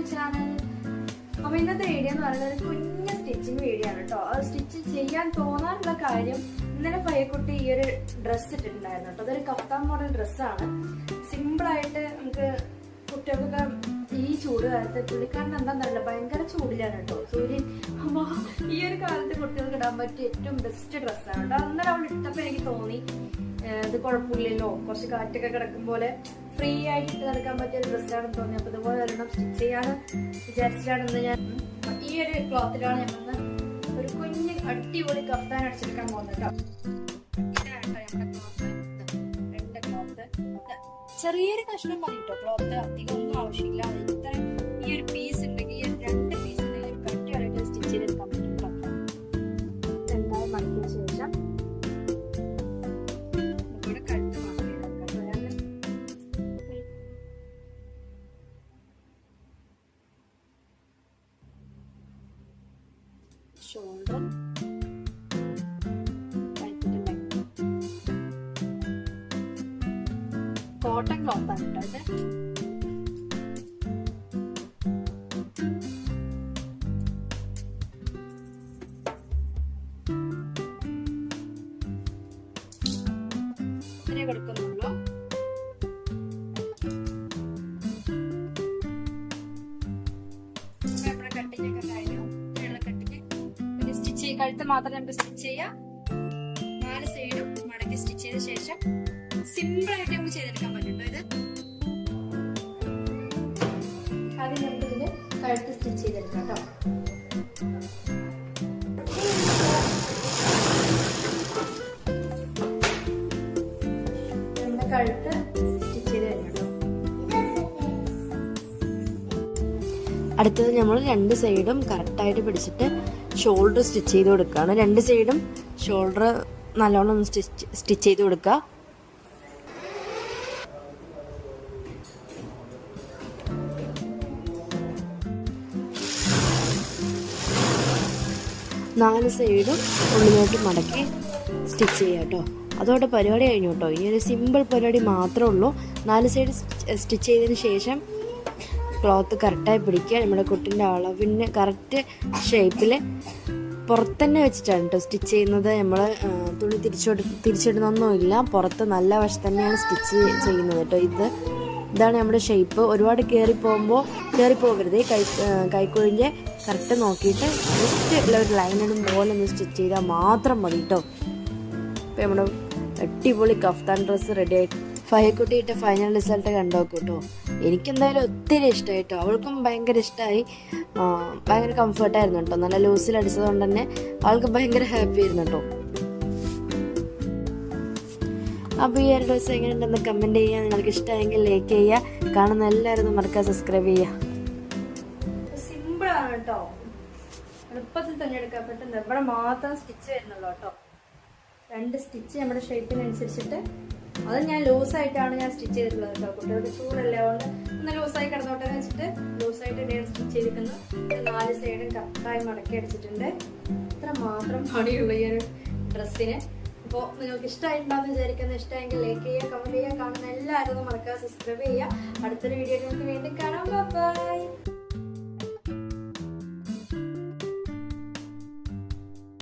My channel. അപ്പൊ ഇന്നത്തെ video എന്ന് പറയുന്നത് ഒരു കുഞ്ഞ സ്റ്റിച്ചിങ് വീഡിയോ ആണ് കേട്ടോ. അത് സ്റ്റിച്ച് ചെയ്യാൻ തോന്നാനുള്ള കാര്യം, ഇന്നലെ പയ്യക്കുട്ടി ഈ ഒരു ഡ്രസ്സ് ഇട്ടിട്ടുണ്ടായിരുന്നു കേട്ടോ. അതൊരു കഫ്താൻ മോഡൽ ഡ്രസ്സാണ്. സിമ്പിളായിട്ട് നമുക്ക് കുട്ടികൾക്കൊക്കെ ഈ ചൂട് കാലത്ത്, പുള്ളിക്കാരൻ എന്താണെന്നറിയില്ല, ഭയങ്കര ചൂടിലാണ് കേട്ടോ സൂര്യൻ. അപ്പൊ ഈ ഒരു കാലത്ത് കുട്ടികൾക്ക് ഇടാൻ പറ്റിയ ഏറ്റവും ബെസ്റ്റ് ഡ്രസ്സാണ് കേട്ടോ. അന്നേരം അവൾ ഇട്ടപ്പോൾ എനിക്ക് തോന്നി ഇത് കുഴപ്പമില്ലല്ലോ, കുറച്ച് കാറ്റൊക്കെ കിടക്കും പോലെ ഫ്രീ ആയിട്ട് ഇട്ട് നടക്കാൻ പറ്റിയ ഡ്രസ്സാണെന്ന് തോന്നി. അപ്പൊ ഇതുപോലെ ഒരെണ്ണം സ്റ്റിച്ച് ചെയ്യാന്ന് വിചാരിച്ചിട്ടാണെന്ന് ഞാൻ ഈ ഒരു ക്ലോത്തിലാണ് ഞങ്ങൾ ഒരു കുഞ്ഞ് അടിപൊളി കഫ്താൻ അടിച്ചെടുക്കാൻ പോകുന്നത് കേട്ടോ. ഇതാണ് കേട്ടോ നമ്മുടെ ക്ലോത്ത്. 2 ക്ലോത്ത്, ചെറിയൊരു കഷ്ണം മതി കേട്ടോ. ക്ലോത്ത് അധികം ഒന്നും ആവശ്യമില്ല. ഇത്ര ഈ ഒരു പീസ് ഉണ്ടെങ്കിൽ, ഈ 2 പീസ് ഉണ്ടെങ്കിൽ കട്ടിയായിട്ട് സ്റ്റിച്ച് ചെയ്തെടുക്കാൻ പറ്റും കേട്ടോ. രണ്ടായി മടക്കിയ ശേഷം നമ്മുടെ കഴുത്ത് മാർക്ക് ചെയ്തെടുക്കാം. ഷോൾഡർ, കോട്ടൺ ക്ലോത്ത് ആണ് കേട്ടോ ഇത്. ഇങ്ങനെ കൊടുക്കുന്നുള്ളൂ. നമ്മുടെ കട്ടിങ് ഒക്കെ കഴിഞ്ഞു. ഇങ്ങനെയുള്ള കട്ടിങ് പിന്നെ സ്റ്റിച്ച് ചെയ്ത് കഴുത്ത് മാത്രം നമുക്ക് സ്റ്റിച്ച് ചെയ്യാം. 4 സൈഡും മടക്കി സ്റ്റിച്ച് ചെയ്ത ശേഷം സിമ്പിൾ ആയിട്ട് നമുക്ക് ചെയ്തെടുക്കാൻ പറ്റും ഇത്. ആദ്യം നമുക്ക് ഇതിന് കഴുത്ത് സ്റ്റിച്ച് ചെയ്തെടുക്കാം കേട്ടോ. നമ്മുടെ കഴുത്ത് സ്റ്റിച്ച് ചെയ്ത് കഴിഞ്ഞു. അടുത്തത് നമ്മൾ 2 സൈഡും കറക്റ്റായിട്ട് പിടിച്ചിട്ട് ഷോൾഡർ സ്റ്റിച്ച് ചെയ്ത് കൊടുക്കുകയാണ്. 2 സൈഡും ഷോൾഡർ നല്ലോണം ഒന്ന് സ്റ്റിച്ച് ചെയ്ത് കൊടുക്കുക. നാല് സൈഡും ഉള്ളിലോട്ട് മടക്കി സ്റ്റിച്ച് ചെയ്യുക കേട്ടോ. അതോടെ പരിപാടി കഴിഞ്ഞു കേട്ടോ. ഇനി ഒരു സിമ്പിൾ പരിപാടി മാത്രമേ ഉള്ളൂ. 4 സൈഡ് സ്റ്റിച്ച് ചെയ്തതിന് ശേഷം ക്ലോത്ത് കറക്റ്റായി പിടിക്കുക. നമ്മുടെ കുട്ടിൻ്റെ അളവിന് കറക്റ്റ് ഷേപ്പിൽ പുറത്തന്നെ വെച്ചിട്ടാണ് കേട്ടോ സ്റ്റിച്ച് ചെയ്യുന്നത്. നമ്മൾ തുണി തിരിച്ചിടുന്നൊന്നുമില്ല. പുറത്ത് നല്ല വശം തന്നെയാണ് സ്റ്റിച്ച് ചെയ്യുന്നത് കേട്ടോ. ഇതാണ് നമ്മുടെ ഷേപ്പ്. ഒരുപാട് കയറിപ്പോകരുത്. കൈക്കുഴിൻ്റെ കറക്റ്റ് നോക്കിയിട്ട് ജസ്റ്റ് ഒരു ലൈനിടും പോലെ ഒന്ന് സ്റ്റിച്ച് ചെയ്താൽ മാത്രം മതി കേട്ടോ. ഇപ്പം നമ്മുടെ അടിപൊളി കഫ്താൻ ഡ്രസ്സ് റെഡി ആയിട്ട് ഫയക്കുട്ടി ഇട്ട ഫൈനൽ റിസൾട്ട് കണ്ടോക്കും കേട്ടോ. എനിക്കെന്തായാലും ഒത്തിരി ഇഷ്ടമായി കേട്ടോ. അവൾക്കും ഭയങ്കര ഇഷ്ടമായി. ഭയങ്കര കംഫർട്ടായിരുന്നു കേട്ടോ. നല്ല ലൂസിൽ അടിച്ചത് കൊണ്ട് തന്നെ അവൾക്ക് ഭയങ്കര ഹാപ്പി ആയിരുന്നു കേട്ടോ. അപ്പോൾ ഈ ഒരു ഡ്രസ്സ് എങ്ങനെയുണ്ടെന്ന് കമൻറ്റ് ചെയ്യുക. നിങ്ങൾക്ക് ഇഷ്ടമായെങ്കിൽ ലൈക്ക് ചെയ്യുക. കാണുന്ന എല്ലാവരും മറക്കാതെ സബ്സ്ക്രൈബ് ചെയ്യുക. സിമ്പിളാണ് കേട്ടോ. എളുപ്പത്തിൽ തന്നെ എടുക്കാൻ പറ്റും. ഇവിടെ മാത്രം സ്റ്റിച്ച് വരുന്നുള്ളൂ കേട്ടോ. 2 സ്റ്റിച്ച് നമ്മുടെ ഷേപ്പിനനുസരിച്ചിട്ട്, അത് ഞാൻ ലൂസായിട്ടാണ് സ്റ്റിച്ച് ചെയ്തിട്ടുള്ളത് കേട്ടോ. കുട്ടികൾക്ക് ചൂടല്ലേ, അതുകൊണ്ട് ഒന്ന് ലൂസായി കിടന്നോട്ടെ എന്ന് വെച്ചിട്ട് ലൂസായിട്ട് ഞാൻ സ്റ്റിച്ച് ചെയ്തിരിക്കുന്നു. 4 സൈഡും കറക്റ്റായി മടക്കി അടിച്ചിട്ടുണ്ട്. ഇത്ര മാത്രം പണിയുള്ളൂ ഈ ഒരു ഡ്രസ്സിന്. അപ്പോൾ നിങ്ങൾക്ക് ഇഷ്ടമായിട്ടുണ്ടാകുന്ന വിചാരിക്കുന്നത്. ഇഷ്ടമെങ്കിൽ ലൈക്ക് ചെയ്യുക, കമൻറ്റ് ചെയ്യുക. കാണുന്ന എല്ലാവരും മറക്കാതെ സബ്സ്ക്രൈബ് ചെയ്യുക. അടുത്തൊരു വീഡിയോയിൽ നമുക്ക് വീണ്ടും കാണാം. ബൈ.